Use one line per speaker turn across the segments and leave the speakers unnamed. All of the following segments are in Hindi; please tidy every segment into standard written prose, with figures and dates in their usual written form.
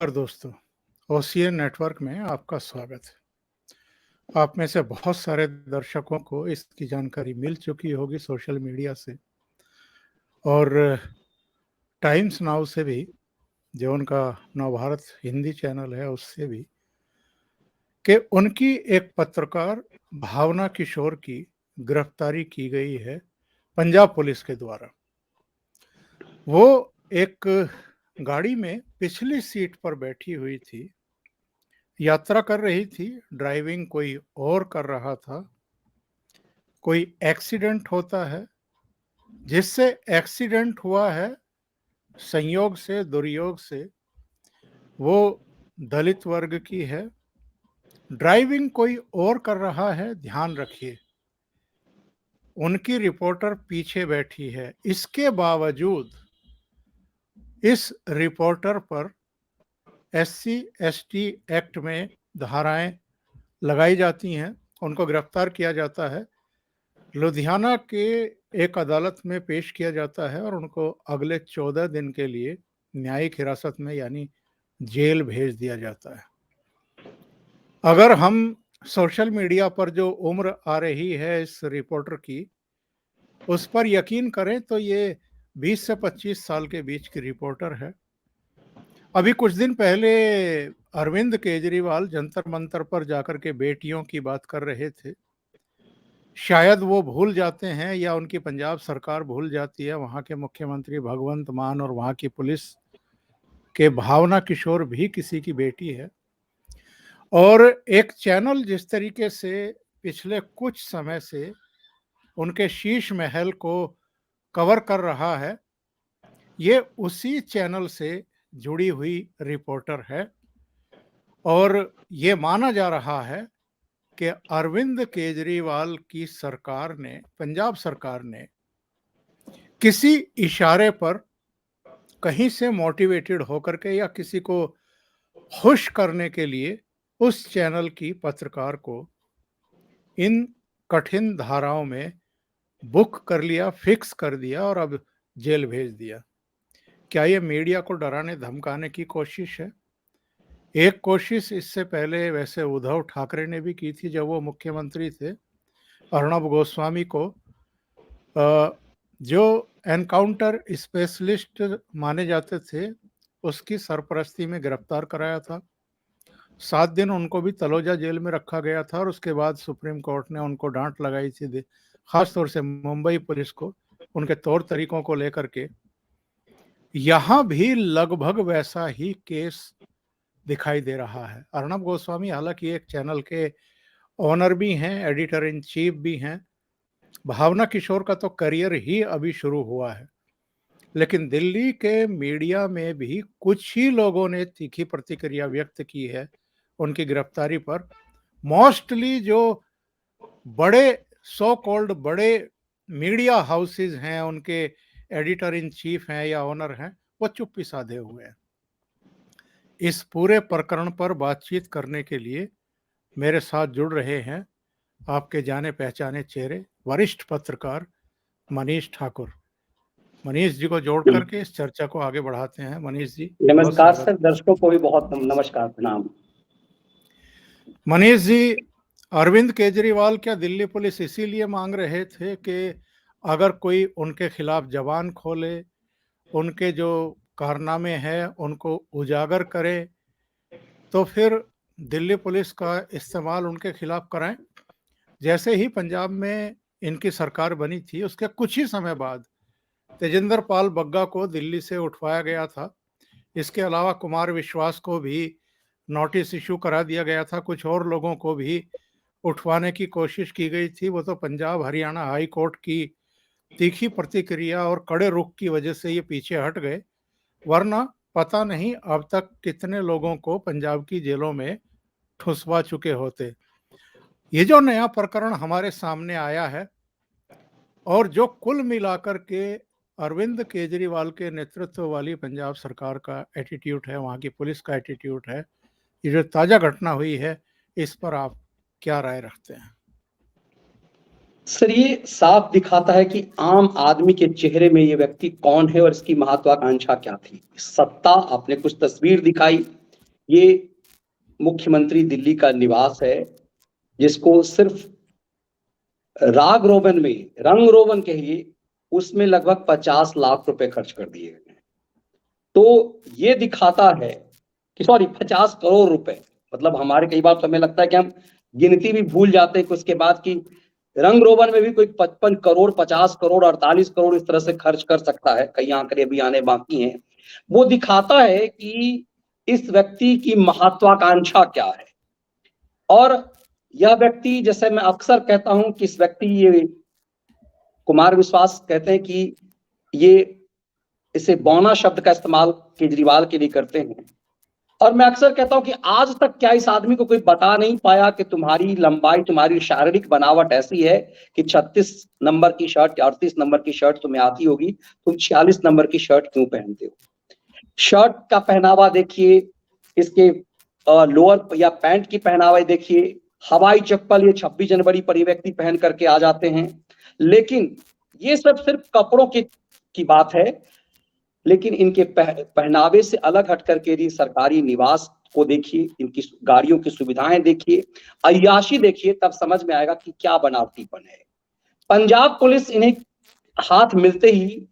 नमस्कार दोस्तों, ओसीएन नेटवर्क में आपका स्वागत है। आप में से बहुत सारे दर्शकों को इसकी जानकारी मिल चुकी होगी सोशल मीडिया से और टाइम्स नाउ से भी, जो उनका नवभारत हिंदी चैनल है, उससे भी, कि उनकी एक पत्रकार भावना किशोर की गिरफ्तारी की गई है पंजाब पुलिस के द्वारा। वो एक गाड़ी में पिछली सीट पर बैठी हुई थी, यात्रा कर रही थी, ड्राइविंग कोई और कर रहा था। कोई एक्सीडेंट होता है, जिससे एक्सीडेंट हुआ है, संयोग से दुर्योग से वो दलित वर्ग की है, ड्राइविंग कोई और कर रहा है। ध्यान रखिए, उनकी रिपोर्टर पीछे बैठी है। इसके बावजूद इस रिपोर्टर पर एससी एसटी एक्ट में धाराएं लगाई जाती हैं, उनको गिरफ्तार किया जाता है, लुधियाना के एक अदालत में पेश किया जाता है और उनको अगले 14 दिन के लिए न्यायिक हिरासत में यानी जेल भेज दिया जाता है। अगर हम सोशल मीडिया पर जो उम्र आ रही है इस रिपोर्टर की, उस पर यकीन करें तो ये 20 से 25 साल के बीच की रिपोर्टर है। अभी कुछ दिन पहले अरविंद केजरीवाल जंतर मंतर पर जाकर के बेटियों की बात कर रहे थे। शायद वो भूल जाते हैं या उनकी पंजाब सरकार भूल जाती है, वहाँ के मुख्यमंत्री भगवंत मान और वहाँ की पुलिस के भावना किशोर भी किसी की बेटी है। और एक चैनल जिस तरीके से पिछले कुछ समय से उनके शीश महल को कवर कर रहा है, ये उसी चैनल से जुड़ी हुई रिपोर्टर है। और ये माना जा रहा है कि अरविंद केजरीवाल की सरकार ने, पंजाब सरकार ने, किसी इशारे पर कहीं से मोटिवेटेड होकर के या किसी को खुश करने के लिए उस चैनल की पत्रकार को इन कठिन धाराओं में बुक कर लिया, फिक्स कर दिया और अब जेल भेज दिया। क्या ये मीडिया को डराने धमकाने की कोशिश है? एक कोशिश इससे पहले वैसे उद्धव ठाकरे ने भी की थी, जब वो मुख्यमंत्री थे। अर्णब गोस्वामी को जो एनकाउंटर स्पेशलिस्ट माने जाते थे, उसकी सरपरस्ती में गिरफ्तार कराया था। 7 दिन उनको भी तलोजा जेल में रखा गया था और उसके बाद सुप्रीम कोर्ट ने उनको डांट लगाई थी, खासतौर से मुंबई पुलिस को, उनके तौर तरीकों को लेकर के। यहां भी लगभग वैसा ही केस दिखाई दे रहा है। अर्णब गोस्वामी हालांकि एक चैनल के ओनर भी हैं, एडिटर इन चीफ भी हैं। भावना किशोर का तो करियर ही अभी शुरू हुआ है, लेकिन दिल्ली के मीडिया में भी कुछ ही लोगों ने तीखी प्रतिक्रिया व्यक्त की है उनकी गिरफ्तारी पर। मोस्टली जो बड़े सो कॉल्ड बड़े मीडिया हाउसेज हैं, उनके एडिटर इन चीफ हैं या ओनर हैं, वो चुप्पी साधे हुए हैं। इस पूरे प्रकरण पर बातचीत करने के लिए मेरे साथ जुड़ रहे हैं आपके जाने पहचाने चेहरे, वरिष्ठ पत्रकार मनीष ठाकुर। मनीष जी को जोड़ करके इस चर्चा को आगे बढ़ाते हैं। मनीष जी,
नमस्कार सर, दर्शकों को भी बहुत नमस्कार, प्रणाम।
मनीष जी, अरविंद केजरीवाल क्या दिल्ली पुलिस इसीलिए मांग रहे थे कि अगर कोई उनके खिलाफ जबान खोले, उनके जो कारनामे हैं उनको उजागर करे, तो फिर दिल्ली पुलिस का इस्तेमाल उनके खिलाफ कराएं? जैसे ही पंजाब में इनकी सरकार बनी थी, उसके कुछ ही समय बाद तेजिंदर पाल बग्गा को दिल्ली से उठवाया गया था। इसके अलावा कुमार विश्वास को भी नोटिस इशू करा दिया गया था, कुछ और लोगों को भी उठवाने की कोशिश की गई थी। वो तो पंजाब हरियाणा हाई कोर्ट की तीखी प्रतिक्रिया और कड़े रुख की वजह से ये पीछे हट गए, वरना पता नहीं अब तक कितने लोगों को पंजाब की जेलों में ठुसवा चुके होते। ये जो नया प्रकरण हमारे सामने आया है और जो कुल मिलाकर के अरविंद केजरीवाल के नेतृत्व वाली पंजाब सरकार का एटीट्यूड है, वहाँ की पुलिस का एटीट्यूड है, ये जो ताजा घटना हुई है, इस पर आप क्या राय रखते हैं?
सर, ये साफ दिखाता है कि आम आदमी के चेहरे में ये व्यक्ति कौन है और इसकी महत्वाकांक्षा क्या थी। सत्ता, आपने कुछ तस्वीर दिखाई, ये मुख्यमंत्री दिल्ली का निवास है, जिसको सिर्फ रंग रोगन कहिए, उसमें लगभग 50 लाख रुपए खर्च कर दिए गए हैं। तो ये दिखाता है कि 50 करोड़ रुपए, मतलब हमारे कई बार तो हमें लगता है कि हम गिनती भी भूल जाते हैं कि उसके बाद की रंग रोगन में भी कोई 55 करोड़, 50 करोड़, 48 करोड़ इस तरह से खर्च कर सकता है। कई आंकड़े अभी आने बाकी हैं। वो दिखाता है कि इस व्यक्ति की महत्वाकांक्षा क्या है। और यह व्यक्ति, जैसे मैं अक्सर कहता हूं कि इस व्यक्ति, ये कुमार विश्वास कहते हैं कि ये इसे बौना शब्द का इस्तेमाल केजरीवाल के लिए करते हैं। और मैं अक्सर कहता हूं कि आज तक क्या इस आदमी को कोई बता नहीं पाया कि तुम्हारी लंबाई, तुम्हारी शारीरिक बनावट ऐसी है कि 36 नंबर की शर्ट, 38 नंबर की शर्ट तुम्हें आती होगी, तुम 46 नंबर की शर्ट क्यों पहनते हो। शर्ट का पहनावा देखिए, इसके लोअर या पैंट की पहनावा देखिए, हवाई चप्पल ये 26 जनवरी पर ये व्यक्ति पहन करके आ जाते हैं। लेकिन ये सब सिर्फ कपड़ों की बात है, लेकिन इनके पहनावे से अलग हट करके यदि सरकारी निवास को देखिए, इनकी गाड़ियों की सुविधाएं देखिए, अय्याशी देखिए, तब समझ में आएगा कि क्या बनावटीपन है। पंजाब पुलिस इन्हें हाथ मिलते ही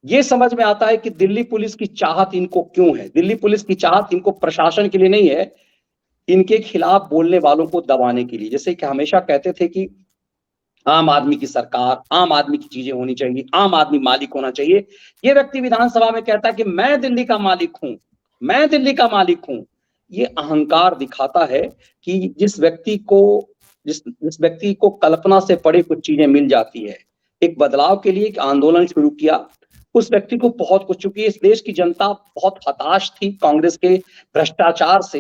ये समझ में आता है कि दिल्ली पुलिस की चाहत इनको क्यों है। दिल्ली पुलिस की चाहत इनको प्रशासन के लिए नहीं है, इनके खिलाफ बोलने वालों को दबाने के लिए। जैसे कि हमेशा कहते थे कि आम आदमी की सरकार, आम आदमी की चीजें होनी चाहिए, आम आदमी मालिक होना चाहिए। ये व्यक्ति विधानसभा में कहता है कि मैं दिल्ली का मालिक हूं, मैं दिल्ली का मालिक हूं। ये अहंकार दिखाता है कि जिस व्यक्ति को कल्पना से परे कुछ चीजें मिल जाती है। एक बदलाव के लिए एक आंदोलन शुरू किया, उस व्यक्ति को बहुत कुछ, चूंकि इस देश की जनता बहुत हताश थी कांग्रेस के भ्रष्टाचार से।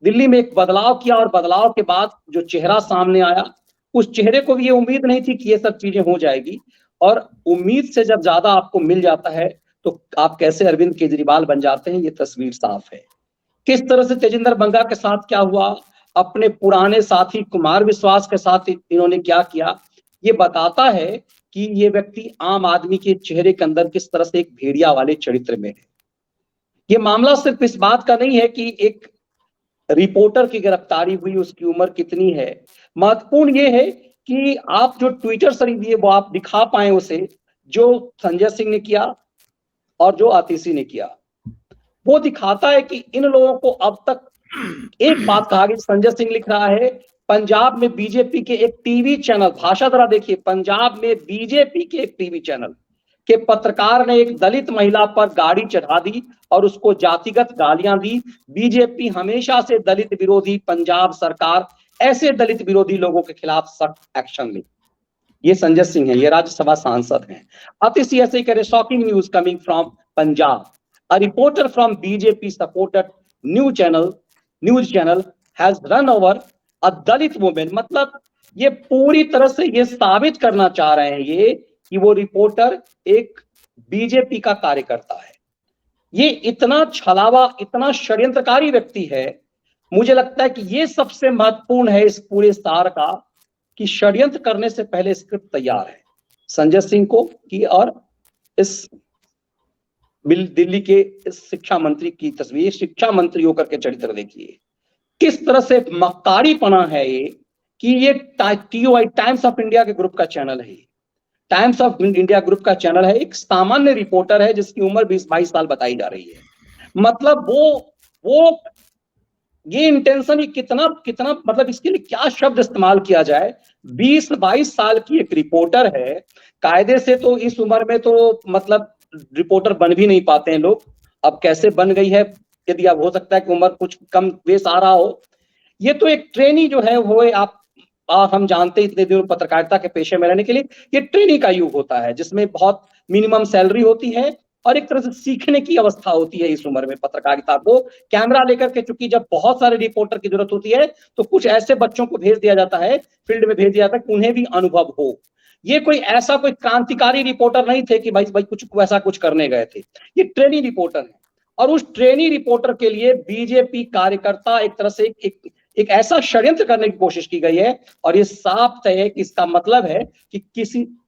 दिल्ली में एक बदलाव किया और बदलाव के बाद जो चेहरा सामने आया, उस चेहरे को भी ये उम्मीद नहीं थी कि ये सब चीजें हो जाएगी। और उम्मीद से जब ज्यादा आपको मिल जाता है तो आप कैसे अरविंद केजरीवाल बन जाते हैं, ये तस्वीर साफ है। किस तरह से तेजिंदर बंगा के साथ क्या हुआ, अपने पुराने साथी कुमार विश्वास के साथ इन्होंने क्या किया, ये बताता है कि ये व्यक्ति आम आदमी के चेहरे के अंदर किस तरह से एक भेड़िया वाले चरित्र में है। ये मामला सिर्फ इस बात का नहीं है कि एक रिपोर्टर की गिरफ्तारी हुई, उसकी उम्र कितनी है। महत्वपूर्ण ये है कि आप जो ट्विटर से दिए वो आप दिखा पाए उसे, जो संजय सिंह ने किया और जो आतिशी ने किया। वो दिखाता है कि इन लोगों को अब तक एक बात कहा गई। संजय सिंह लिख रहा है, पंजाब में बीजेपी के एक टीवी चैनल, भाषा जरा देखिए, पंजाब में बीजेपी के एक टीवी चैनल के पत्रकार ने एक दलित महिला पर गाड़ी चढ़ा दी और उसको जातिगत गालियां दी। बीजेपी हमेशा से दलित विरोधी, पंजाब सरकार ऐसे दलित विरोधी लोगों के खिलाफ सख्त एक्शन ले। ये संजय सिंह है, ये राज्यसभा सांसद हैं। अतिशी ऐसे कह रहे, shocking news coming from Punjab, a reporter from BJP supported news channel has run over a Dalit women. मतलब ये पूरी तरह से ये साबित करना चाह रहे हैं ये कि वो रिपोर्टर एक बीजेपी का कार्यकर्ता है। ये इतना छलावा, इतना षड्यंत्रकारी व्यक्ति है। मुझे लगता है कि ये सबसे महत्वपूर्ण है इस पूरे सार का, कि षड्यंत्र करने से पहले स्क्रिप्ट तैयार है संजय सिंह को की। और इस दिल्ली के इस शिक्षा मंत्री की तस्वीर, शिक्षा मंत्री होकर के चरित्र देखिए, किस तरह से मक्कारीपना है ये, कि ये TOI टाइम्स ऑफ इंडिया के ग्रुप का चैनल है, टाइम्स ऑफ इंडिया ग्रुप का चैनल है। एक सामान्य रिपोर्टर है जिसकी उम्र 20-22 साल बताई जा रही है। मतलब वो ये इंटेंशन ही कितना मतलब इसके लिए क्या शब्द इस्तेमाल किया जाए। 20-22 साल की एक रिपोर्टर है, कायदे से तो इस उम्र में तो मतलब रिपोर्टर बन भी नहीं पाते हैं लोग। अब कैसे बन गई है, यदि अब हो सकता है कि उम्र कुछ कम बेस आ रहा हो। ये तो एक ट्रेनी जो है वो हम जानते इतने दिन पत्रकारिता के पेशे में रहने के लिए, ये ट्रेनिंग का युग होता है जिसमें बहुत मिनिमम सैलरी होती है और एक तरह से सीखने की अवस्था होती है इस उम्र में पत्रकारिता को। कैमरा लेकर के, चूंकि जब बहुत सारे रिपोर्टर की जरूरत होती है तो कुछ ऐसे बच्चों को भेज दिया जाता है, फील्ड में भेज दिया जाता है कि उन्हें भी अनुभव हो। ये कोई ऐसा कोई क्रांतिकारी रिपोर्टर नहीं थे कि भाई कुछ वैसा कुछ करने गए थे, ये ट्रेनी रिपोर्टर है। और उस ट्रेनी रिपोर्टर के लिए बीजेपी कार्यकर्ता एक तरह से एक ऐसा षड्यंत्र करने की कोशिश की गई है। और ये साफ तय है कि इसका मतलब है कि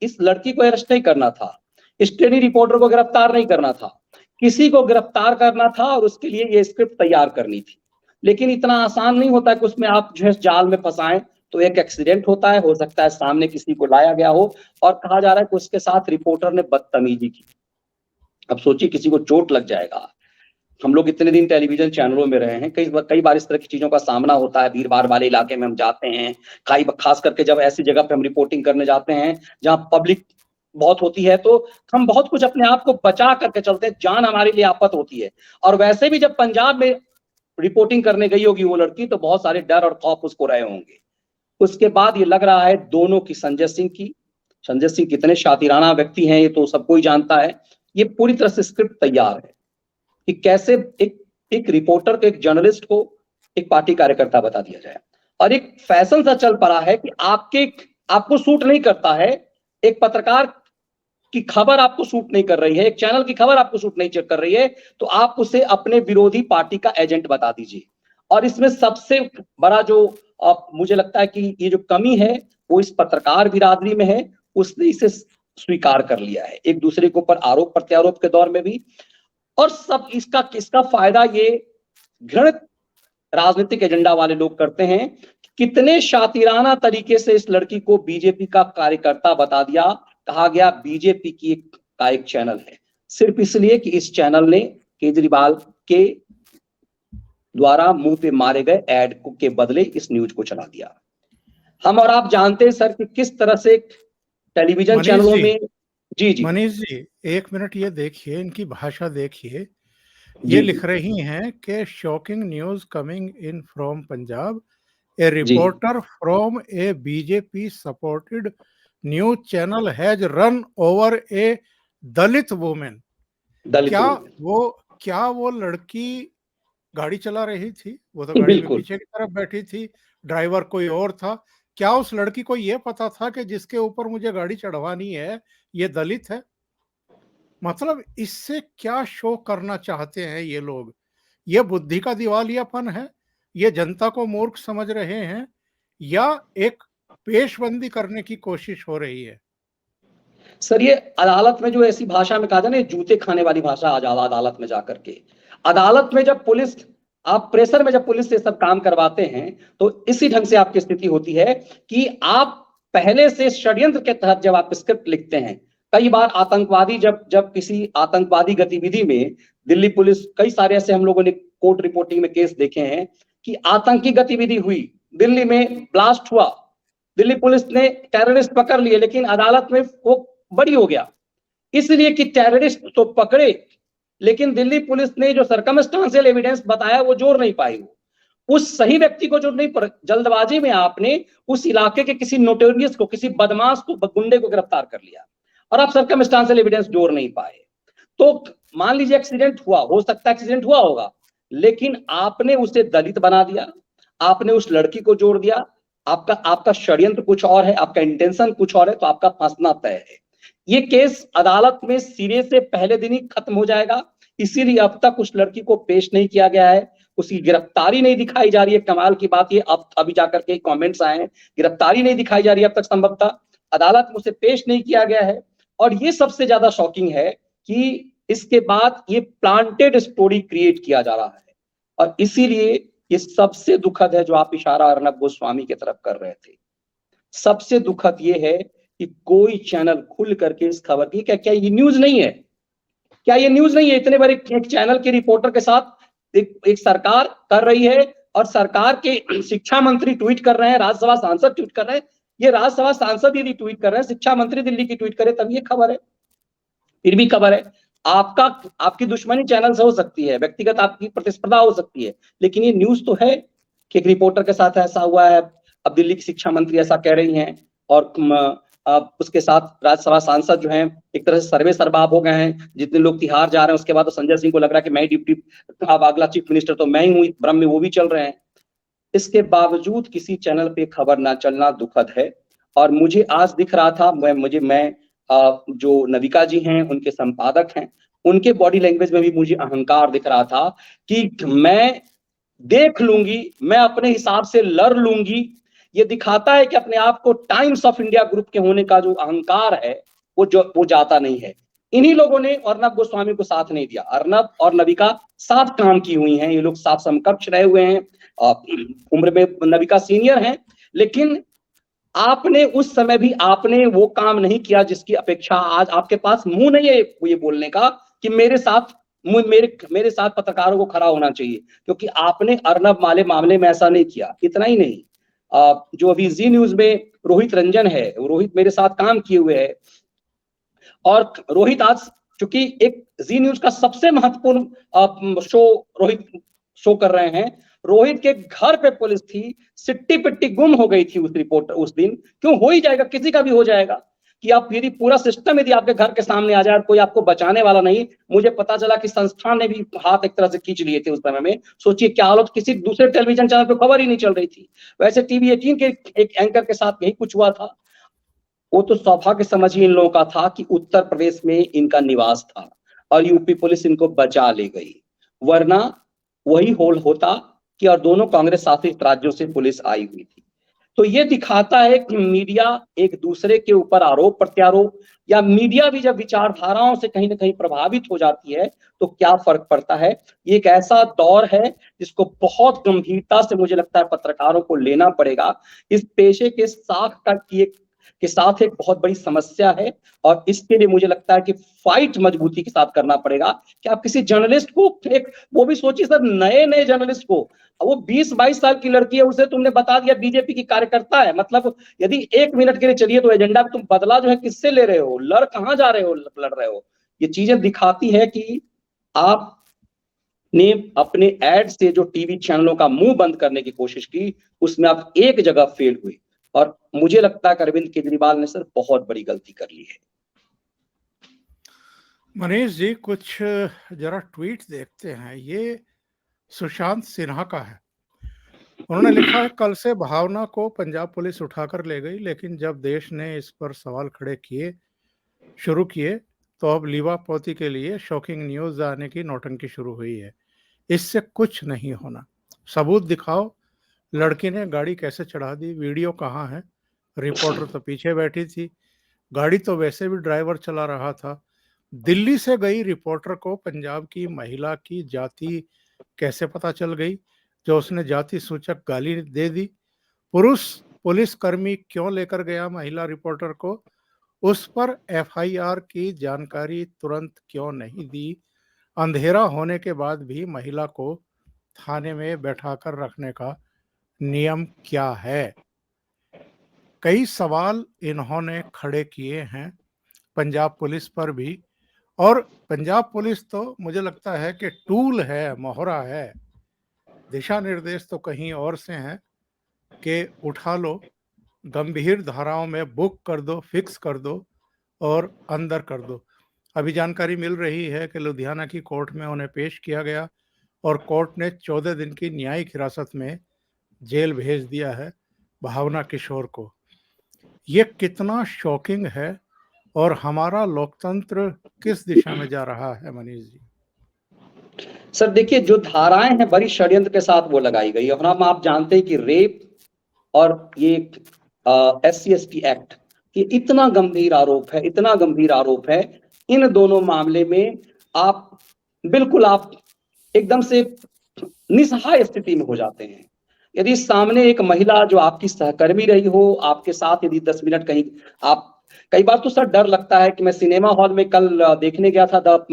इस लड़की को अरेस्ट नहीं करना था, इस ट्रेनी रिपोर्टर को गिरफ्तार नहीं करना था, किसी को गिरफ्तार करना था और उसके लिए ये स्क्रिप्ट तैयार करनी थी। लेकिन इतना आसान नहीं होता कि उसमें आप जो है जाल में फंसाएं। तो एक एक्सीडेंट होता है, हो सकता है सामने किसी को लाया गया हो और कहा जा रहा है कि उसके साथ रिपोर्टर ने बदतमीजी की। अब सोचिए किसी को चोट लग जाएगा। हम लोग इतने दिन टेलीविजन चैनलों में रहे हैं, कई बार इस तरह की चीजों का सामना होता है। भीड़ भाड़ वाले इलाके में हम जाते हैं, खास करके जब ऐसी जगह पे हम रिपोर्टिंग करने जाते हैं जहां पब्लिक बहुत होती है, तो हम बहुत कुछ अपने आप को बचा करके चलते हैं, जान हमारे लिए आफत होती है। और वैसे भी जब पंजाब में रिपोर्टिंग करने गई होगी वो लड़की, तो बहुत सारे डर और खौफ उसको रहे होंगे। उसके बाद ये लग रहा है दोनों की, संजय सिंह कितने शातिराना व्यक्ति हैं ये तो सबको ही जानता है। ये पूरी तरह से स्क्रिप्ट तैयार है कि कैसे एक रिपोर्टर को, एक जर्नलिस्ट को एक पार्टी कार्यकर्ता बता दिया जाए। और एक फैशन सा चल पड़ा है कि आपको सूट नहीं करता है, एक पत्रकार की खबर आपको सूट नहीं कर रही है, एक चैनल की खबर आपको सूट नहीं कर रही है, तो आप उसे अपने विरोधी पार्टी का एजेंट बता दीजिए। और इसमें सबसे बड़ा जो मुझे लगता है कि ये जो कमी है वो इस पत्रकार बिरादरी में है, उसने इसे स्वीकार कर लिया है एक दूसरे के ऊपर आरोप प्रत्यारोप के दौर में भी। और सब इसका फायदा ये घृणित राजनीतिक एजेंडा वाले लोग करते हैं। कितने शातिराना तरीके से इस लड़की को बीजेपी का कार्यकर्ता बता दिया, कहा गया बीजेपी का एक चैनल है, सिर्फ इसलिए कि इस चैनल ने केजरीवाल के द्वारा मुंह पे मारे गए एड के बदले इस न्यूज को चला दिया। हम और आप जानते हैं सर कि किस तरह से टेलीविजन चैनलों में, जी
मनीष जी एक मिनट ये देखिए, इनकी भाषा देखिए। ये लिख रही हैं कि shocking news coming in from Punjab, A reporter from A BJP supported news channel has run over A Dalit women. क्या वो लड़की गाड़ी चला रही थी? वो तो गाड़ी में पीछे की तरफ बैठी थी, ड्राइवर कोई और था। क्या उस लड़की को ये पता था कि जिसके ऊपर मुझे गाड़ी चढ़वानी है ये दलित है? मतलब इससे क्या शो करना चाहते हैं ये लोग? ये बुद्धि का दिवालियापन है, ये जनता को मूर्ख समझ रहे हैं, या एक पेशबंदी करने की कोशिश हो रही है?
सर ये अदालत में जो ऐसी भाषा में कहा जाए ना, जूते खाने वाली भाषा अदालत में जाकर के, अदालत में जब पुलिस, आप प्रेशर में जब पुलिस से सब काम करवाते हैं तो इसी ढंग से आपकी स्थिति होती है कि आप पहले से षड्यंत्र के तहत जब आप स्क्रिप्ट लिखते हैं। कई बार आतंकवादी जब किसी आतंकवादी गतिविधि में दिल्ली पुलिस, कई सारे ऐसे हम लोगों ने कोर्ट रिपोर्टिंग में केस देखे हैं कि आतंकी गतिविधि हुई, दिल्ली में ब्लास्ट हुआ, दिल्ली पुलिस ने टेररिस्ट पकड़ लिए, लेकिन अदालत में वो बरी हो गया, इसलिए कि टेररिस्ट तो पकड़े लेकिन दिल्ली पुलिस ने जो सर्कमस्टांशियल एविडेंस बताया वो जोड़ नहीं पाई। उस सही व्यक्ति को जो नहीं, जल्दबाजी में आपने उस इलाके के किसी नोटोरियस को, किसी बदमाश को, गुंडे को गिरफ्तार कर लिया और आप सर्कमस्टांशियल एविडेंस जोड़ नहीं पाए। तो मान लीजिए एक्सीडेंट हुआ, हो सकता है एक्सीडेंट हुआ होगा, लेकिन आपने उसे दलित बना दिया, आपने उस लड़की को जोड़ दिया। आपका षड्यंत्र कुछ और है, आपका इंटेंशन कुछ और है, तो आपका फंसना तय है। ये केस अदालत में सिरे से पहले दिन ही खत्म हो जाएगा, इसीलिए अब तक उस लड़की को पेश नहीं किया गया है, उसकी गिरफ्तारी नहीं दिखाई जा रही है। कमाल की बात ये अभी जाकर के कमेंट्स आए हैं, गिरफ्तारी नहीं दिखाई जा रही है अब तक, संभवतः अदालत में उसे पेश नहीं किया गया है। और ये सबसे ज्यादा शॉकिंग है कि इसके बाद ये प्लांटेड स्टोरी क्रिएट किया जा रहा है, और इसीलिए ये सबसे दुखद है जो आप इशारा अर्नब गोस्वामी की तरफ कर रहे थे। सबसे दुखद ये है कि कोई चैनल खुल करके इस खबर की, क्या ये न्यूज नहीं है? क्या ये न्यूज नहीं है? इतने बड़े एक चैनल के रिपोर्टर के साथ एक सरकार कर रही है, और सरकार के शिक्षा मंत्री ट्वीट कर रहे हैं, राज्यसभा सांसद ट्वीट कर रहे हैं। ये राज्यसभा सांसद यदि ट्वीट कर रहे हैं, शिक्षा मंत्री दिल्ली की ट्वीट करे, तब ये खबर है। फिर भी खबर है। आपकी दुश्मनी चैनल से हो सकती है, व्यक्तिगत आपकी प्रतिस्पर्धा हो सकती है, लेकिन ये न्यूज तो है कि एक रिपोर्टर के साथ ऐसा हुआ है। अब दिल्ली की शिक्षा मंत्री ऐसा कह रही हैं, और उसके साथ राज्यसभा सांसद जो हैं एक तरह से सर्वे सरबाब हो गए हैं। जितने लोग तिहाड़ जा रहे हैं, उसके बाद तो संजय सिंह को लग रहा है कि मैं डिप्टी, अब अगला चीफ मिनिस्टर तो मैं ही हूं, भ्रम में वो भी चल रहे हैं। इसके बावजूद किसी चैनल पे खबर ना चलना दुखद है। और मुझे आज दिख रहा था, मैं जो नविका जी हैं उनके संपादक हैं, उनके बॉडी लैंग्वेज में भी मुझे अहंकार दिख रहा था कि मैं देख लूंगी, मैं अपने हिसाब से लड़ लूंगी। ये दिखाता है कि अपने आप को टाइम्स ऑफ इंडिया ग्रुप के होने का जो अहंकार है वो जाता नहीं है। इन्हीं लोगों ने अर्नब गोस्वामी को साथ नहीं दिया। अर्नब और नविका साथ काम की हुई हैं, ये लोग साथ समकक्ष रहे हुए हैं, उम्र में नविका सीनियर हैं, लेकिन आपने उस समय भी आपने वो काम नहीं किया जिसकी अपेक्षा आज आपके पास मुंह नहीं है ये बोलने का कि मेरे साथ पत्रकारों को खड़ा होना चाहिए, क्योंकि आपने अर्नब वाले मामले में ऐसा नहीं किया। इतना ही नहीं, जो अभी जी न्यूज में रोहित रंजन है, रोहित मेरे साथ काम किए हुए है, और रोहित आज चूंकि एक जी न्यूज का सबसे महत्वपूर्ण शो रोहित शो कर रहे हैं, रोहित के घर पे पुलिस थी, सिट्टी पिट्टी गुम हो गई थी उस रिपोर्ट उस दिन। क्यों? हो ही जाएगा, किसी का भी हो जाएगा कि आप यदि पूरा सिस्टम यदि आपके घर के सामने आ जाए और कोई आपको बचाने वाला नहीं। मुझे पता चला कि संस्थान ने भी हाथ एक तरह से खींच लिए थे उस समय में। सोचिए क्या हालत, किसी दूसरे टेलीविजन चैनल पे खबर ही नहीं चल रही थी। वैसे टीवी 18 के एक एंकर के साथ यही कुछ हुआ था। वो तो सौभाग्य समझिए इन लोगों का था कि उत्तर प्रदेश में इनका निवास था और यूपी पुलिस इनको बचा ले गई, वरना वही होल होता कि और दोनों कांग्रेस शासित राज्यों से पुलिस आई हुई थी। तो ये दिखाता है कि मीडिया एक दूसरे के ऊपर आरोप प्रत्यारोप, या मीडिया भी जब विचारधाराओं से कहीं ना कहीं प्रभावित हो जाती है तो क्या फर्क पड़ता है। ये एक ऐसा दौर है जिसको बहुत गंभीरता से मुझे लगता है पत्रकारों को लेना पड़ेगा। इस पेशे के साथ एक बहुत बड़ी समस्या है, और इसके लिए मुझे लगता है कि फाइट मजबूती के साथ करना पड़ेगा। कि आप किसी जर्नलिस्ट को वो भी सोचिए सर, नए जर्नलिस्ट को, वो 20-22 साल की लड़की है, उसे तुमने बता दिया बीजेपी की कार्यकर्ता है। मतलब यदि 1 मिनट के लिए चलिए तो एजेंडा तुम बदला जो है किससे ले रहे हो, लड़ कहां जा रहे हो, लड़ रहे हो। ये चीजें दिखाती है कि आप ने अपने एड से जो टीवी चैनलों का मुंह बंद करने की कोशिश की, उसमें आप एक जगह फेल हुए, और मुझे लगता है अरविंद केजरीवाल ने सर बहुत बड़ी गलती कर ली है।
मनीष जी, कुछ जरा ट्वीट देखते हैं। ये सुशांत सिन्हा का है। उन्होंने लिखा है, कल से भावना को पंजाब पुलिस उठाकर ले गई, लेकिन जब देश ने इस पर सवाल खड़े शुरू किए तो अब लीवापोती के लिए शॉकिंग न्यूज आने की नौटंकी शुरू हुई है। इससे कुछ नहीं होना, सबूत दिखाओ। लड़की ने गाड़ी कैसे चढ़ा दी, वीडियो कहाँ है? रिपोर्टर तो पीछे बैठी थी, गाड़ी तो वैसे भी ड्राइवर चला रहा था। दिल्ली से गई रिपोर्टर को पंजाब की महिला की जाति कैसे पता चल गई, जो उसने जाति सूचक गाली दे दी? पुरुष पुलिसकर्मी क्यों लेकर गया महिला रिपोर्टर को? उस पर एफआईआर की जानकारी तुरंत क्यों नहीं दी? अंधेरा होने के बाद भी महिला को थाने में बैठाकर रखने का नियम क्या है? कई सवाल इन्होंने खड़े किए हैं पंजाब पुलिस पर भी। और पंजाब पुलिस तो मुझे लगता है कि टूल है, मोहरा है। दिशा निर्देश तो कहीं और से हैं कि उठा लो, गंभीर धाराओं में बुक कर दो, फिक्स कर दो और अंदर कर दो। अभी जानकारी मिल रही है कि लुधियाना की कोर्ट में उन्हें पेश किया गया और कोर्ट ने 14 दिन की न्यायिक हिरासत में जेल भेज दिया है भावना किशोर को। ये कितना शॉकिंग है और हमारा लोकतंत्र किस दिशा में जा रहा है मनीष जी?
सर देखिए, जो धाराएं हैं बड़ी षड्यंत्र के साथ वो लगाई गई, और हम आप जानते हैं कि रेप और ये SC/ST एक्ट, ये इतना गंभीर आरोप है। इन दोनों मामले में आप एकदम से निसहाय स्थिति में हो जाते हैं। यदि सामने एक महिला जो आपकी सहकर्मी रही हो, आपके साथ यदि 10 मिनट कहीं कई बार तो सर डर लगता है कि मैं सिनेमा हॉल में कल देखने गया था द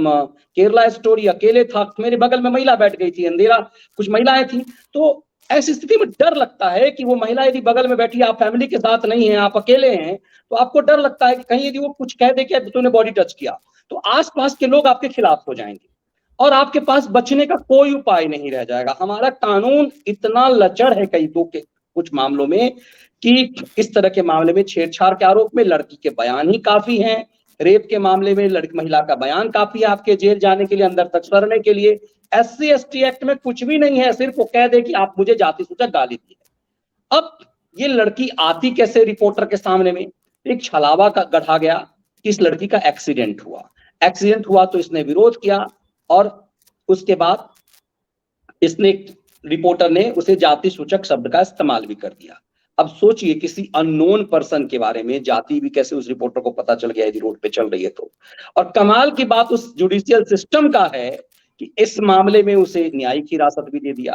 केरला स्टोरी, अकेले था, मेरे बगल में महिला बैठ गई थी, अंधेरा, कुछ महिलाएं थी, तो ऐसी स्थिति में डर लगता है कि वो महिला यदि बगल में बैठी, आप फैमिली के साथ नहीं है, आप अकेले हैं, तो आपको डर लगता है कि कहीं यदि वो कुछ कह दे कि तूने बॉडी टच किया तो आसपास के लोग आपके खिलाफ हो जाएंगे और आपके पास बचने का कोई उपाय नहीं रह जाएगा। हमारा कानून इतना लचर है कुछ मामलों में कि इस तरह के मामले में छेड़छाड़ के आरोप में लड़की के बयान ही काफी हैं, रेप के मामले में लड़की महिला का बयान काफी है आपके जेल जाने के लिए, अंदर तक सरने के लिए। SC/ST एक्ट में कुछ भी नहीं है, सिर्फ वो कह दे कि आप मुझे जाति सूचक गाली दी है। अब ये लड़की आती कैसे रिपोर्टर के सामने में? एक छलावा का गढ़ा गया कि इस लड़की का एक्सीडेंट हुआ तो इसने विरोध किया और उसके बाद इसने रिपोर्टर ने उसे जाति सूचक शब्द का इस्तेमाल भी कर दिया। अब सोचिए किसी अननोन पर्सन के बारे में जाति भी कैसे उस रिपोर्टर को पता चल गया यदि रोड पे चल रही है तो। और कमाल की बात उस जुडिशियल सिस्टम का है कि इस मामले में उसे न्यायिक हिरासत भी दे दिया,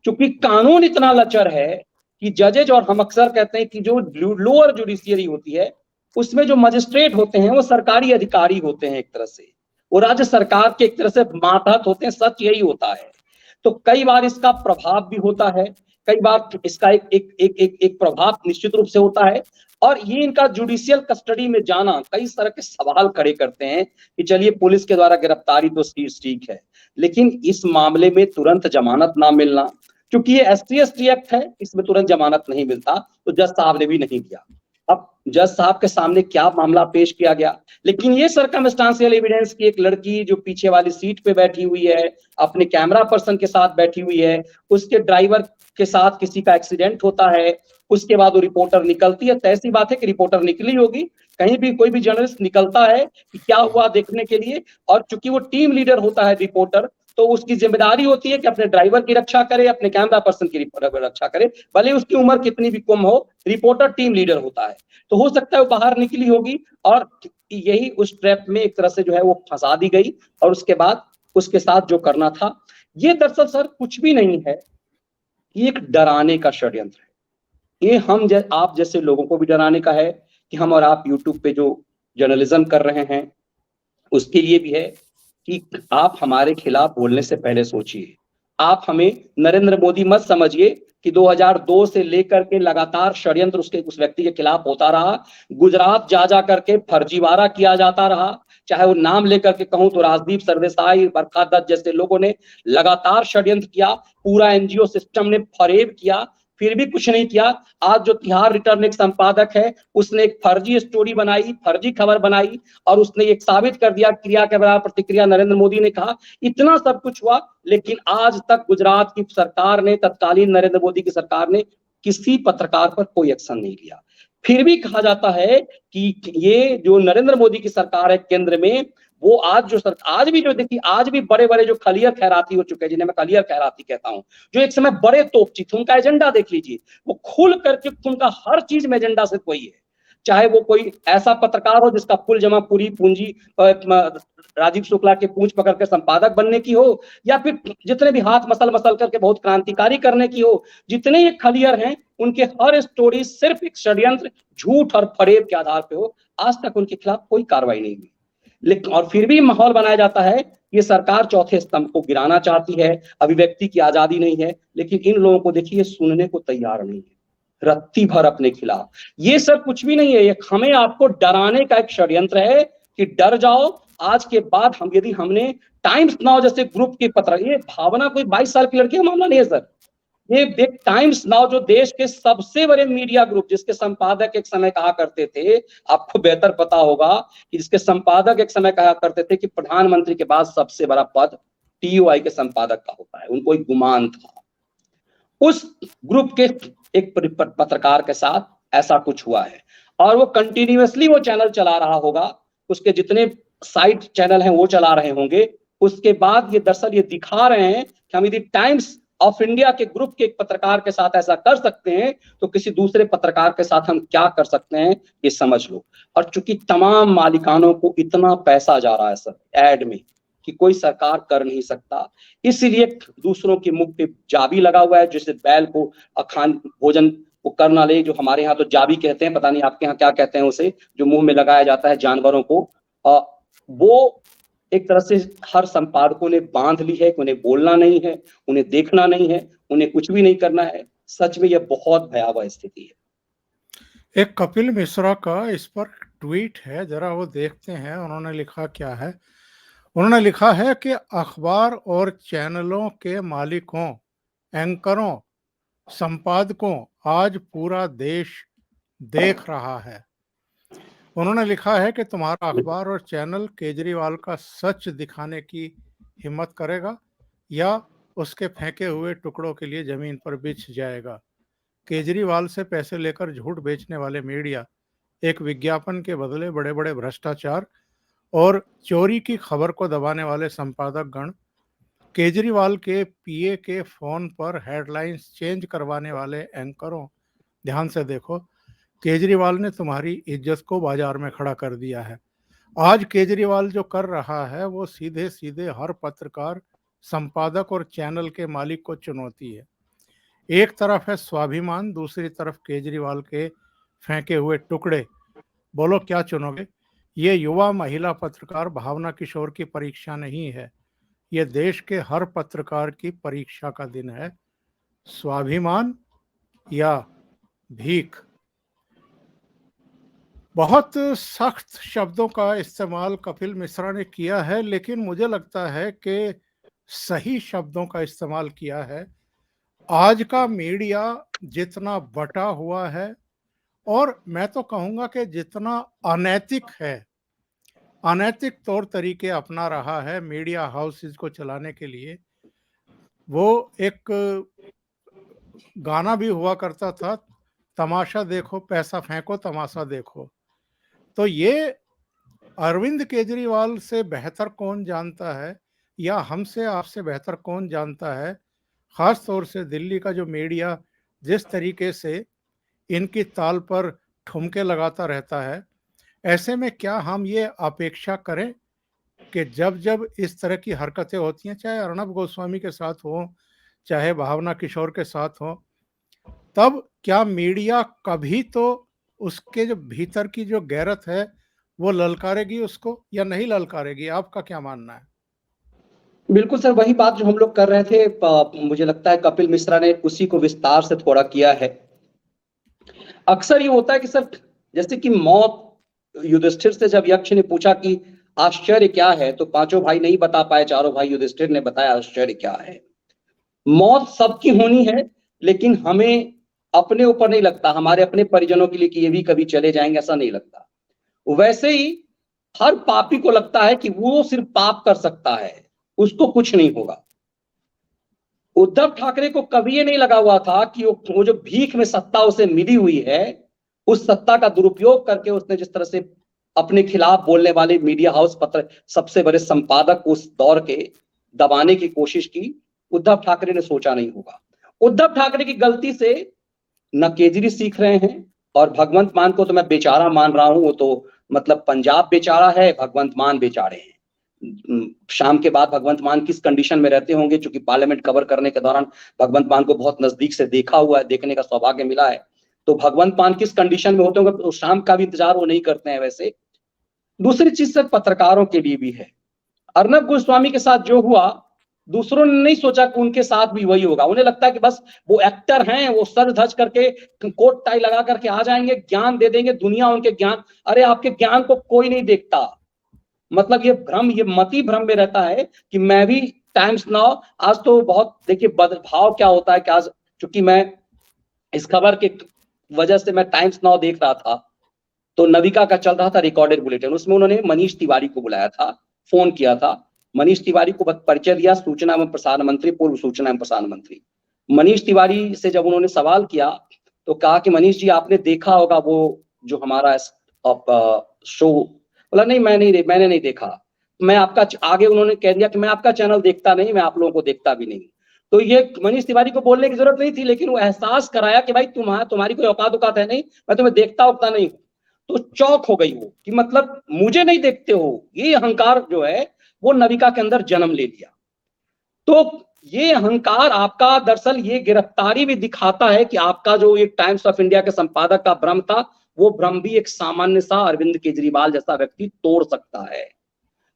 क्योंकि कानून इतना लचर है कि जजेज, और हम अक्सर कहते हैं कि जो लोअर जुडिशियरी होती है उसमें जो मजिस्ट्रेट होते हैं वो सरकारी अधिकारी होते हैं, एक तरह से वो राज्य सरकार के एक तरह से मातहत होते हैं, सच यही होता है। तो कई बार इसका प्रभाव भी होता है, कई बार इसका एक प्रभाव निश्चित रूप से होता है। और ये इनका जुडिशियल कस्टडी में जाना कई तरह के सवाल खड़े करते हैं कि चलिए पुलिस के द्वारा गिरफ्तारी तो ठीक है, लेकिन इस मामले में तुरंत जमानत ना मिलना, क्योंकि ये SC/ST एक्ट है, इसमें तुरंत जमानत नहीं मिलता, तो जज साहब ने भी नहीं दिया। अब जज साहब के सामने क्या मामला पेश किया गया, लेकिन ये सर्कमस्टांशियल एविडेंस की एक लड़की जो पीछे वाली सीट पे बैठी हुई है, अपने कैमरा पर्सन के साथ बैठी हुई है, उसके ड्राइवर के साथ किसी का एक्सीडेंट होता है, उसके बाद वो रिपोर्टर निकलती है। तैसी बात है कि रिपोर्टर निकली होगी, कहीं भी कोई भी जर्नलिस्ट निकलता है कि क्या हुआ देखने के लिए, और चूंकि वो टीम लीडर होता है रिपोर्टर, तो उसकी जिम्मेदारी होती है कि अपने ड्राइवर की रक्षा करे, अपने कैमरा पर्सन की रक्षा करे, भले उसकी उम्र कितनी भी कम हो, रिपोर्टर टीम लीडर होता है। तो हो सकता है वो बाहर निकली होगी और यही उस ट्रैप में एक तरह से जो है वो फंसा दी गई, और उसके बाद उसके साथ जो करना था, ये दरअसल सर कुछ भी नहीं है, ये एक डराने का षड्यंत्र है। ये आप जैसे लोगों को भी डराने का है कि हम और आप यूट्यूब पे जो जर्नलिज्म कर रहे हैं उसके लिए भी है कि आप हमारे खिलाफ बोलने से पहले सोचिए। आप हमें नरेंद्र मोदी मत समझिए कि 2002 से लेकर के लगातार षड्यंत्र उस व्यक्ति के खिलाफ होता रहा, गुजरात जा करके फर्जीवाड़ा किया जाता रहा, चाहे वो नाम लेकर के कहूं तो राजदीप सरदेसाई, बरखा दत्त जैसे लोगों ने लगातार षड्यंत्र किया, पूरा NGO सिस्टम ने फरेब किया, फिर भी कुछ नहीं किया। आज जो तिहाड़ रिटर्न संपादक है उसने एक फर्जी स्टोरी बनाई, फर्जी खबर बनाई, और उसने एक साबित कर दिया क्रिया के बराबर प्रतिक्रिया नरेंद्र मोदी ने कहा। इतना सब कुछ हुआ, लेकिन आज तक गुजरात की सरकार ने, तत्कालीन नरेंद्र मोदी की सरकार ने किसी पत्रकार पर कोई एक्शन नहीं लिया। फिर भी कहा जाता है कि ये जो नरेंद्र मोदी की सरकार है केंद्र में, वो आज भी जो देखिए, आज भी बड़े बड़े जो खलियर खैराती हो चुके हैं, जिन्हें मैं खलियर खैराती कहता हूं, जो एक समय बड़े तोपची थे, उनका एजेंडा देख लीजिए, वो खुल करके उनका हर चीज में एजेंडा सिर्फ वही है। चाहे वो कोई ऐसा पत्रकार हो जिसका कुल जमा पूरी पूंजी राजीव शुक्ला के पूंछ पकड़ कर संपादक बनने की हो, या फिर जितने भी हाथ मसल मसल करके बहुत क्रांतिकारी करने की हो, जितने ये खलियर हैं उनके हर स्टोरी सिर्फ एक षड्यंत्र, झूठ और फरेब के आधार पे हो। आज तक उनके खिलाफ कोई कार्रवाई नहीं हुई, लेकिन और फिर भी माहौल बनाया जाता है ये सरकार चौथे स्तंभ को गिराना चाहती है, अभिव्यक्ति की आजादी नहीं है। लेकिन इन लोगों को देखिए सुनने को तैयार नहीं है, रत्ती भर अपने खिलाफ। ये सब कुछ भी नहीं है, ये हमें आपको डराने का एक षड्यंत्र है कि डर जाओ। आज के बाद हमने टाइम्स नाउ जैसे ग्रुप की ये भावना कोई 22 साल की लड़की का मामला नहीं है सर, ये बिग टाइम्स नाउ जो देश के सबसे बड़े मीडिया ग्रुप, जिसके संपादक एक समय कहा करते थे, आपको बेहतर पता होगा कि जिसके संपादक एक समय कहा करते थे कि प्रधानमंत्री के बाद सबसे बड़ा पद TUI के संपादक का होता है, उनको एक गुमान था। उस ग्रुप के एक पत्रकार के साथ ऐसा कुछ हुआ है, और वो कंटिन्यूअसली वो चैनल चला रहा होगा, उसके जितने साइड चैनल हैं वो चला रहे होंगे। उसके बाद ये दरअसल ये दिखा रहे हैं कि हम यदि टाइम्स ऑफ इंडिया के ग्रुप के एक पत्रकार के साथ ऐसा कर सकते हैं तो किसी दूसरे पत्रकार के साथ हम क्या कर सकते हैं, ये समझ लो। और चूंकि तमाम मालिकानों को इतना पैसा जा रहा है सर एड में कि कोई सरकार कर नहीं सकता, इसलिए दूसरों के मुंह पे जाबी लगा हुआ है, जैसे बैल को खान भोजन वो कर ना ले, जो हमारे यहाँ तो जाबी कहते हैं, पता नहीं आपके यहाँ क्या कहते हैं उसे, जो मुंह में लगाया जाता है जानवरों को। वो एक तरह से हर संपादकों ने बांध ली है कि उन्हें बोलना नहीं है, उन्हें देखना नहीं है, उन्हें कुछ भी नहीं करना है। सच में यह बहुत भयावह स्थिति है।
एक कपिल मिश्रा का इस पर ट्वीट है, जरा वो देखते हैं। उन्होंने लिखा क्या है? उन्होंने लिखा है कि अखबार और चैनलों के मालिकों, एंकरों, संपादकों, आज पूरा देश देख रहा है। उन्होंने लिखा है कि तुम्हारा अखबार और चैनल केजरीवाल का सच दिखाने की हिम्मत करेगा या उसके फेंके हुए टुकड़ों के लिए जमीन पर बिछ जाएगा। केजरीवाल से पैसे लेकर झूठ बेचने वाले मीडिया, एक विज्ञापन के बदले बड़े बड़े भ्रष्टाचार और चोरी की खबर को दबाने वाले संपादक गण, केजरीवाल के PA के फोन पर हेडलाइंस चेंज करवाने वाले एंकरों ध्यान से देखो, केजरीवाल ने तुम्हारी इज्जत को बाजार में खड़ा कर दिया है। आज केजरीवाल जो कर रहा है वो सीधे सीधे हर पत्रकार, संपादक और चैनल के मालिक को चुनौती है। एक तरफ है स्वाभिमान, दूसरी तरफ केजरीवाल के फेंके हुए टुकड़े। बोलो क्या चुनोगे? ये युवा महिला पत्रकार भावना किशोर की परीक्षा नहीं है, ये देश के हर पत्रकार की परीक्षा का दिन है। स्वाभिमान या भीख? बहुत सख्त शब्दों का इस्तेमाल कपिल मिश्रा ने किया है, लेकिन मुझे लगता है कि सही शब्दों का इस्तेमाल किया है। आज का मीडिया जितना बटा हुआ है, और मैं तो कहूंगा कि जितना अनैतिक है, अनैतिक तौर तरीके अपना रहा है मीडिया हाउसेस को चलाने के लिए। वो एक गाना भी हुआ करता था, तमाशा देखो पैसा फेंको तमाशा देखो। तो ये अरविंद केजरीवाल से बेहतर कौन जानता है, या हमसे आपसे बेहतर कौन जानता है, खास तौर से दिल्ली का जो मीडिया जिस तरीके से इनकी ताल पर ठुमके लगाता रहता है। ऐसे में क्या हम ये अपेक्षा करें कि जब जब इस तरह की हरकतें होती हैं, चाहे अर्नब गोस्वामी के साथ हो, चाहे भावना किशोर के साथ हो, तब क्या मीडिया कभी तो उसके जो भीतर की जो गैरत है वो ललकारेगी उसको, या नहीं ललकारेगी? आपका क्या मानना है?
बिल्कुल सर, वही बात जो हम लोग कर रहे थे, मुझे लगता है कपिल मिश्रा ने उसी को विस्तार से थोड़ा किया है। अक्सर ये होता है कि सर, जैसे कि मौत, युधिष्ठिर से जब यक्ष ने पूछा कि आश्चर्य क्या है, तो पांचों भाई नहीं बता पाए, चारों भाई युधिष्ठिर ने बताया आश्चर्य क्या है। मौत सबकी होनी है, लेकिन हमें अपने ऊपर नहीं लगता, हमारे अपने परिजनों के लिए कि ये भी कभी चले जाएंगे, ऐसा नहीं लगता। वैसे ही हर पापी को लगता है कि वो सिर्फ पाप कर सकता है, उसको कुछ नहीं होगा। उद्धव ठाकरे को कभी ये नहीं लगा हुआ था कि वो जो भीख में सत्ता उसे मिली हुई है, उस सत्ता का दुरुपयोग करके उसने जिस तरह से अपने खिलाफ बोलने वाले मीडिया हाउस पत्र सबसे बड़े संपादक उस दौर के दबाने की कोशिश की, उद्धव ठाकरे ने सोचा नहीं होगा। उद्धव ठाकरे की गलती से न केजरी सीख रहे हैं, और भगवंत मान को तो मैं बेचारा मान रहा हूं, वो तो मतलब पंजाब बेचारा है, भगवंत मान बेचारे हैं। शाम के बाद भगवंत मान किस कंडीशन में रहते होंगे, चूंकि पार्लियामेंट कवर करने के दौरान भगवंत मान को बहुत नजदीक से देखा हुआ है, देखने का सौभाग्य मिला है, तो भगवंत मान किस कंडीशन में होते होंगे, तो शाम का भी इंतजार वो नहीं करते हैं। वैसे दूसरी चीज सर पत्रकारों के लिए भी है, अर्नब गोस्वामी के साथ जो हुआ, दूसरों ने नहीं सोचा कि उनके साथ भी वही होगा। उन्हें लगता है कि बस वो एक्टर हैं, वो सर धज करके कोट टाई लगा करके आ जाएंगे, ज्ञान दे देंगे, दुनिया उनके ज्ञान, अरे आपके ज्ञान को कोई नहीं देखता। मतलब ये भ्रम, ये मति भ्रम में रहता है कि मैं भी टाइम्स नाउ, आज तो बहुत देखिए भाव क्या होता है कि आज चूंकि मैं इस खबर के वजह से मैं टाइम्स नाउ देख रहा था, तो नविका का चल रहा था रिकॉर्डेड बुलेटिन, उसमें उन्होंने मनीष तिवारी को बुलाया था, फोन किया था, मनीष तिवारी को परिचय दिया, सूचना एवं प्रसारण मंत्री, पूर्व सूचना एवं प्रसारण मंत्री। मनीष तिवारी से जब उन्होंने सवाल किया तो कहा कि मनीष जी आपने देखा होगा वो जो हमारा शो, बोला नहीं मैंने नहीं देखा। मैं आपका, आगे उन्होंने कह दिया कि मैं आपका चैनल देखता नहीं, मैं आप लोगों को देखता भी नहीं। तो ये मनीष तिवारी को बोलने की जरूरत नहीं थी, लेकिन वो एहसास कराया कि भाई तुम्हारी कोई औकात है नहीं, मैं तुम्हें देखता उगता नहीं हूं। तो चौक हो गई वो कि मतलब मुझे नहीं देखते हो, ये अहंकार जो है वो नविका के अंदर जन्म ले लिया। तो ये अहंकार आपका, दरअसल ये गिरफ्तारी भी दिखाता है कि आपका जो एक टाइम्स ऑफ इंडिया के संपादक का भ्रम था, वो भ्रम भी एक सामान्य सा अरविंद केजरीवाल जैसा व्यक्ति तोड़ सकता है।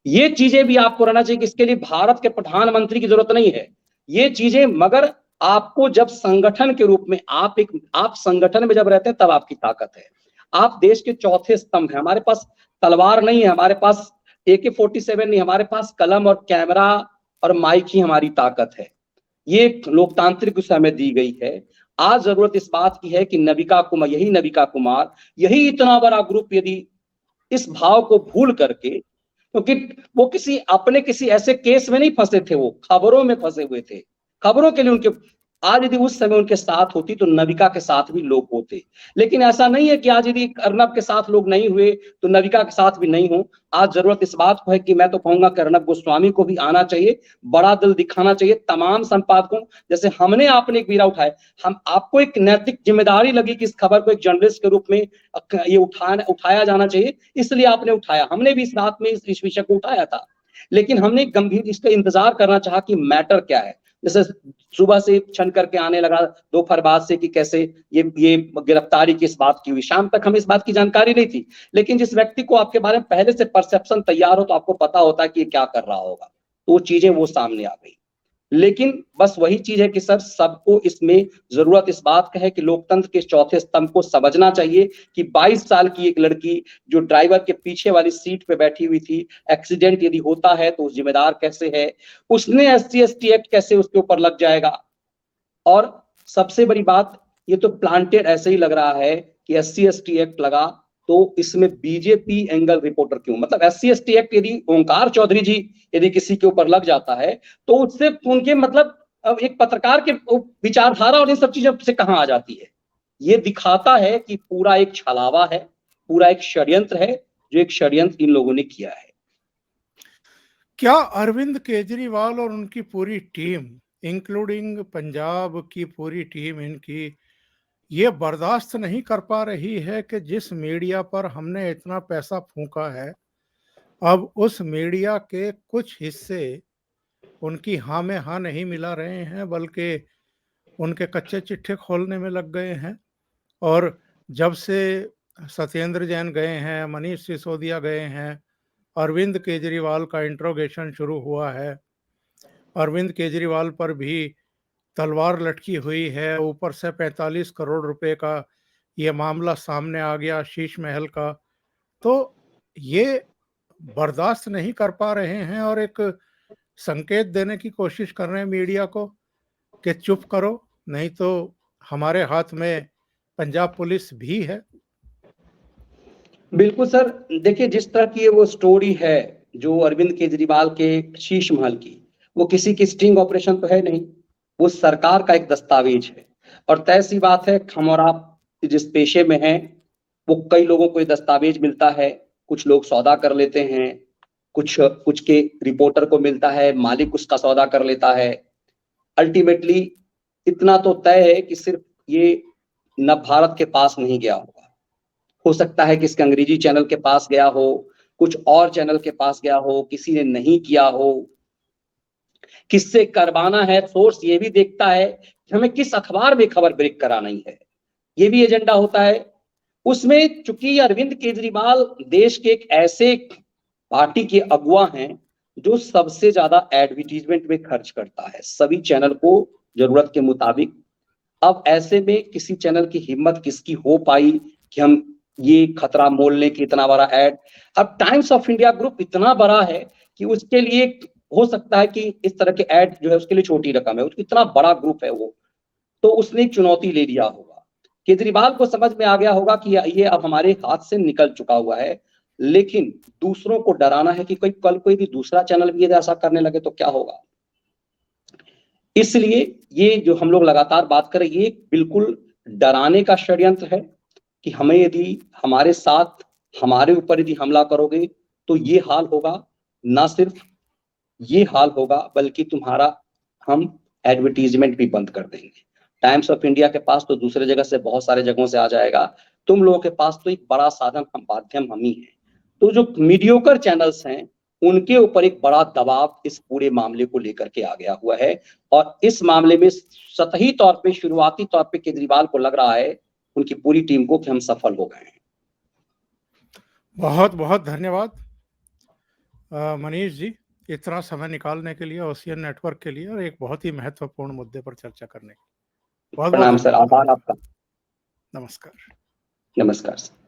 ये चीजें भी आपको रहना चाहिए कि इसके लिए भारत के प्रधानमंत्री की जरूरत नहीं है, ये चीजें, मगर आपको जब संगठन के रूप में आप संगठन में जब रहते हैं तब आपकी ताकत है। आप देश के चौथे स्तंभ हैं, हमारे पास तलवार नहीं है, हमारे पास AK-47 नहीं, हमारे पास कलम और कैमरा और माइक ही हमारी ताकत है। ये लोकतांत्रिक उस हमें दी गई है। आज जरूरत इस बात की है कि नविका कुमार, यही इतना बड़ा ग्रुप यदि इस भाव को भूल करके, क्योंकि वो किसी ऐसे केस में नहीं फंसे थे, वो खबरों में फंसे हुए थे, खबरों के लिए उनके आज यदि उस समय उनके साथ होती तो नविका के साथ भी लोग होते, लेकिन ऐसा नहीं है कि आज यदि अर्नब के साथ लोग नहीं हुए तो नविका के साथ भी नहीं हो। आज जरूरत इस बात को है कि मैं तो कहूंगा कि अर्नब गोस्वामी को भी आना चाहिए, बड़ा दिल दिखाना चाहिए तमाम संपादकों। जैसे हमने आपने एक बीड़ा उठाया, हम आपको एक नैतिक जिम्मेदारी लगी कि इस खबर को एक जर्नलिस्ट के रूप में ये उठाया जाना चाहिए, इसलिए आपने उठाया। हमने भी इस रात में इस विषय को उठाया था, लेकिन हमने गंभीर इसका इंतजार करना चाहा कि मैटर क्या है। जैसे सुबह से छन करके आने लगा दोपहर बाद से कि कैसे ये गिरफ्तारी किस बात की हुई, शाम तक हमें इस बात की जानकारी नहीं थी। लेकिन जिस व्यक्ति को आपके बारे में पहले से परसेप्शन तैयार हो तो आपको पता होता है कि ये क्या कर रहा होगा, तो वो चीजें वो सामने आ गई। लेकिन बस वही चीज है कि सर सबको इसमें जरूरत इस बात का है कि लोकतंत्र के चौथे स्तंभ को समझना चाहिए कि 22 साल की एक लड़की जो ड्राइवर के पीछे वाली सीट पे बैठी हुई थी, एक्सीडेंट यदि होता है तो जिम्मेदार कैसे है, उसने SC/ST एक्ट कैसे उसके ऊपर लग जाएगा। और सबसे बड़ी बात, ये तो प्लांटेड ऐसे ही लग रहा है कि SC/ST एक्ट लगा तो इसमें बीजेपी एंगल रिपोर्टर क्यों, मतलब SC/ST एक्ट यदि ओंकार चौधरी जी यदि किसी के ऊपर लग जाता है तो उससे उनके मतलब अब एक पत्रकार के विचारधारा और इन सब चीजों से कहां आ जाती है। ये दिखाता है कि पूरा एक छलावा है, पूरा एक षड्यंत्र है, जो एक षड्यंत्र इन लोगों ने किया है।
क्या अरविंद केजरीवाल और उनकी पूरी टीम, इंक्लूडिंग पंजाब की पूरी टीम इनकी, ये बर्दाश्त नहीं कर पा रही है कि जिस मीडिया पर हमने इतना पैसा फूंका है, अब उस मीडिया के कुछ हिस्से उनकी हाँ में हाँ नहीं मिला रहे हैं, बल्कि उनके कच्चे चिट्ठे खोलने में लग गए हैं। और जब से सत्येंद्र जैन गए हैं, मनीष सिसोदिया गए हैं, अरविंद केजरीवाल का इंट्रोगेशन शुरू हुआ है, अरविंद केजरीवाल पर भी तलवार लटकी हुई है। ऊपर से 45 करोड़ रुपए का ये मामला सामने आ गया शीश महल का, तो ये बर्दाश्त नहीं कर पा रहे हैं और एक संकेत देने की कोशिश कर रहे हैं मीडिया को कि चुप करो, नहीं तो हमारे हाथ में पंजाब पुलिस भी है।
बिल्कुल सर, देखिए जिस तरह की वो स्टोरी है जो अरविंद केजरीवाल के शीश महल की, वो किसी की स्टिंग ऑपरेशन तो है नहीं, वो सरकार का एक दस्तावेज है। और तय सी बात है, हम और आप जिस पेशे में हैं वो कई लोगों को ये दस्तावेज मिलता है, कुछ लोग सौदा कर लेते हैं, कुछ के रिपोर्टर को मिलता है, मालिक उसका सौदा कर लेता है। अल्टीमेटली इतना तो तय है कि सिर्फ ये न भारत के पास नहीं गया होगा, हो सकता है कि इसके अंग्रेजी चैनल के पास गया हो, कुछ और चैनल के पास गया हो, किसी ने नहीं किया हो। किससे करवाना है, सोर्स ये भी देखता है कि हमें किस अखबार में खबर ब्रेक करानी है, ये भी एजेंडा होता है उसमें। चूंकि अरविंद केजरीवाल देश के एक ऐसे पार्टी के अगुवा हैं जो सबसे ज्यादा एडवर्टीजमेंट में खर्च करता है सभी चैनल को जरूरत के मुताबिक। अब ऐसे में किसी चैनल की हिम्मत किसकी हो पाई कि हम ये खतरा मोल लें कि इतना बड़ा ऐड। अब टाइम्स ऑफ इंडिया ग्रुप इतना बड़ा है कि उसके लिए हो सकता है कि इस तरह के ऐड जो है उसके लिए छोटी रकम है, इतना बड़ा ग्रुप है वो, तो उसने एक चुनौती ले लिया होगा। केजरीवाल को समझ में आ गया होगा कि ये अब हमारे हाथ से निकल चुका हुआ है, लेकिन दूसरों को डराना है कि कल कोई भी दूसरा चैनल भी ऐसा करने लगे तो क्या होगा। इसलिए ये जो हम लोग लगातार बात करें, ये बिल्कुल डराने का षड्यंत्र है कि हमें यदि हमारे साथ हमारे ऊपर यदि हमला करोगे तो ये हाल होगा, ना सिर्फ ये हाल होगा बल्कि तुम्हारा हम एडवर्टीजमेंट भी बंद कर देंगे। टाइम्स ऑफ इंडिया के पास तो दूसरे जगह से बहुत सारे जगहों से आ जाएगा, तुम लोगों के पास तो एक बड़ा साधन माध्यम हम ही है। तो जो मीडियोकर चैनल्स हैं उनके ऊपर एक बड़ा दबाव इस पूरे मामले को लेकर के आ गया हुआ है, और इस मामले में सतही तौर पे शुरुआती तौर पे केजरीवाल को लग रहा है उनकी पूरी टीम को कि हम सफल हो गए हैं।
बहुत बहुत धन्यवाद मनीष जी, इतना समय निकालने के लिए ओशियन नेटवर्क के लिए और एक बहुत ही महत्वपूर्ण मुद्दे पर चर्चा करने के लिए। बहुत
प्रणाम सर, आभार आपका।
नमस्कार।
नमस्कार सर।